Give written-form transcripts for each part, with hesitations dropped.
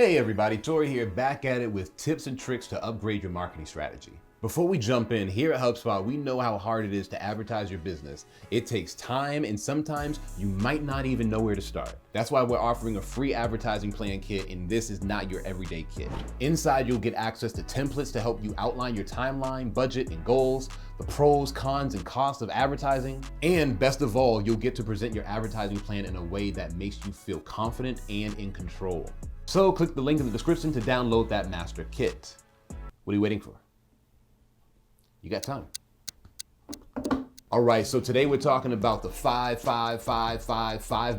Hey everybody, Tori here, back at it with tips and tricks to upgrade your marketing strategy. Before we jump in, here at HubSpot, we know how hard it is to advertise your business. It takes time, and sometimes you might not even know where to start. That's why we're offering a free advertising plan kit, and this is not your everyday kit. Inside, you'll get access to templates to help you outline your timeline, budget, and goals, the pros, cons, and costs of advertising, and best of all, you'll get to present your advertising plan in a way that makes you feel confident and in control. So click the link in the description to download that master kit. What are you waiting for? You got time. All right, so today we're talking about the five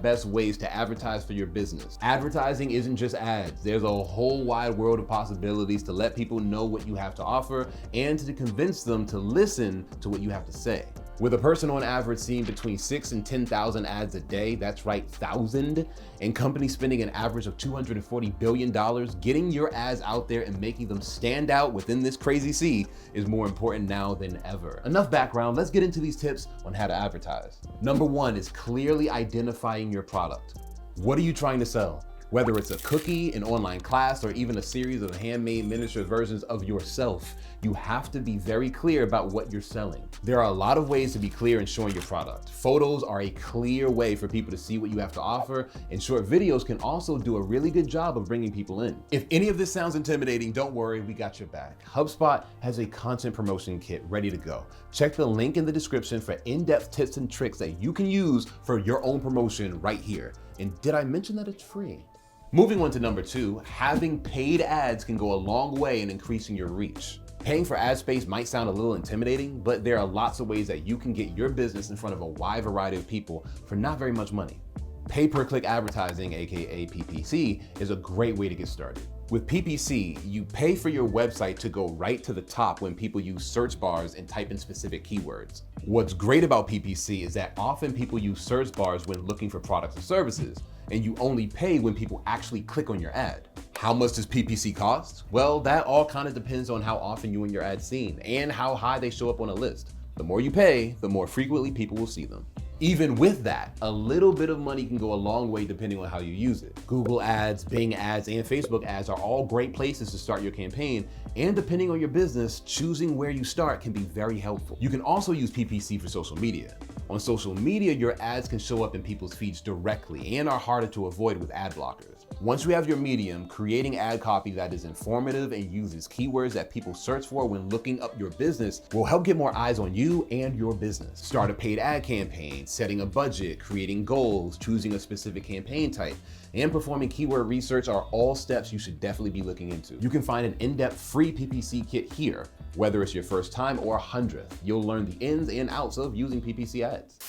best ways to advertise for your business. Advertising isn't just ads. There's a whole wide world of possibilities to let people know what you have to offer and to convince them to listen to what you have to say. With a person on average seeing between 6,000 and 10,000 ads a day, that's right, 1,000, and companies spending an average of $240 billion, getting your ads out there and making them stand out within this crazy sea is more important now than ever. Enough background, let's get into these tips on how to advertise. Number one is clearly identifying your product. What are you trying to sell? Whether it's a cookie, an online class, or even a series of handmade miniature versions of yourself, you have to be very clear about what you're selling. There are a lot of ways to be clear in showing your product. Photos are a clear way for people to see what you have to offer, and short videos can also do a really good job of bringing people in. If any of this sounds intimidating, don't worry, we got your back. HubSpot has a content promotion kit ready to go. Check the link in the description for in-depth tips and tricks that you can use for your own promotion right here. And did I mention that it's free? Moving on to number two, having paid ads can go a long way in increasing your reach. Paying for ad space might sound a little intimidating, but there are lots of ways that you can get your business in front of a wide variety of people for not very much money. Pay-per-click advertising, aka PPC, is a great way to get started. With PPC, you pay for your website to go right to the top when people use search bars and type in specific keywords. What's great about PPC is that often people use search bars when looking for products or services, and you only pay when people actually click on your ad. How much does PPC cost? Well, that all kind of depends on how often you and your ad's seen and how high they show up on a list. The more you pay, the more frequently people will see them. Even with that, a little bit of money can go a long way depending on how you use it. Google ads, Bing ads, and Facebook ads are all great places to start your campaign, and depending on your business, choosing where you start can be very helpful. You can also use PPC for social media. On social media, your ads can show up in people's feeds directly and are harder to avoid with ad blockers. Once you have your medium, creating ad copy that is informative and uses keywords that people search for when looking up your business will help get more eyes on you and your business. Start a paid ad campaign, setting a budget, creating goals, choosing a specific campaign type, and performing keyword research are all steps you should definitely be looking into. You can find an in-depth free PPC kit here. Whether it's your first time or 100th, you'll learn the ins and outs of using PPC ads.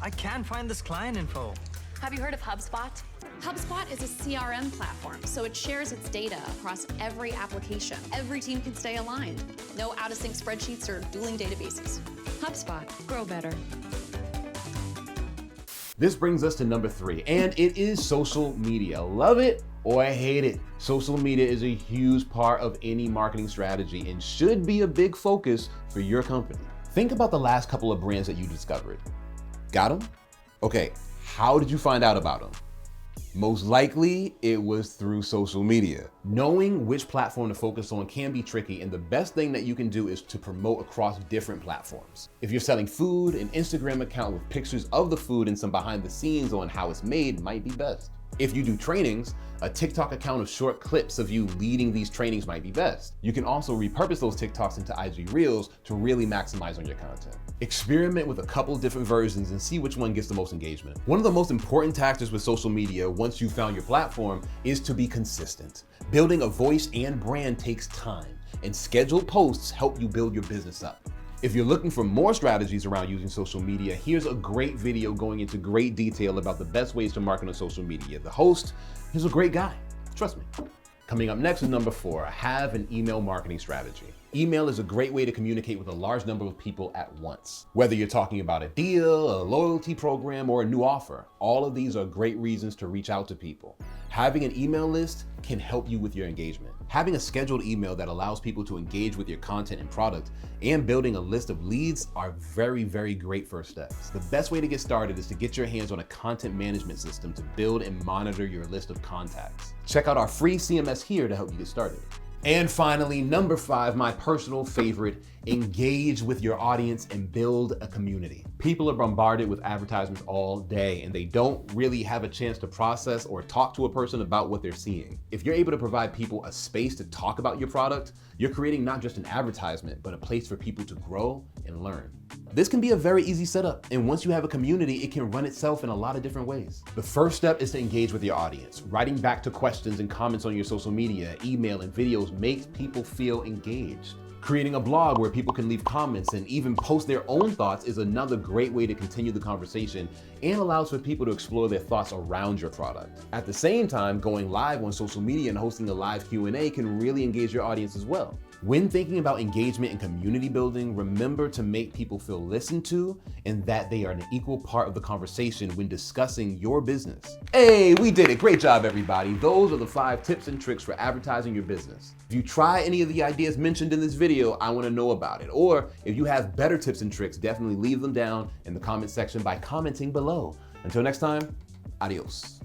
I can't find this client info. Have you heard of HubSpot? HubSpot is a CRM platform, so it shares its data across every application. Every team can stay aligned. No out-of-sync spreadsheets or dueling databases. HubSpot, grow better. This brings us to number three, and it is social media. Love it or hate it. Social media is a huge part of any marketing strategy and should be a big focus for your company. Think about the last couple of brands that you discovered. Got them? Okay, how did you find out about them? Most likely, it was through social media. Knowing which platform to focus on can be tricky, and the best thing that you can do is to promote across different platforms. If you're selling food, an Instagram account with pictures of the food and some behind the scenes on how it's made might be best. If you do trainings, a TikTok account of short clips of you leading these trainings might be best. You can also repurpose those TikToks into IG Reels to really maximize on your content. Experiment with a couple different versions and see which one gets the most engagement. One of the most important tactics with social media once you've found your platform is to be consistent. Building a voice and brand takes time, and scheduled posts help you build your business up. If you're looking for more strategies around using social media, here's a great video going into great detail about the best ways to market on social media. The host is a great guy, trust me. Coming up next is number four, have an email marketing strategy. Email is a great way to communicate with a large number of people at once. Whether you're talking about a deal, a loyalty program, or a new offer, all of these are great reasons to reach out to people. Having an email list can help you with your engagement. Having a scheduled email that allows people to engage with your content and product and building a list of leads are very, very great first steps. The best way to get started is to get your hands on a content management system to build and monitor your list of contacts. Check out our free CMS here to help you get started. And finally, number 5, my personal favorite, engage with your audience and build a community. People are bombarded with advertisements all day and they don't really have a chance to process or talk to a person about what they're seeing. If you're able to provide people a space to talk about your product, you're creating not just an advertisement, but a place for people to grow and learn. This can be a very easy setup, and once you have a community, it can run itself in a lot of different ways. The first step is to engage with your audience. Writing back to questions and comments on your social media, email, and videos makes people feel engaged. Creating a blog where people can leave comments and even post their own thoughts is another great way to continue the conversation and allows for people to explore their thoughts around your product. At the same time, going live on social media and hosting a live Q&A can really engage your audience as well. When thinking about engagement and community building, remember to make people feel listened to and that they are an equal part of the conversation when discussing your business. Hey, we did it. Great job, everybody. Those are the 5 tips and tricks for advertising your business. If you try any of the ideas mentioned in this video, I want to know about it. Or if you have better tips and tricks, definitely leave them down in the comment section by commenting below. Until next time, adios.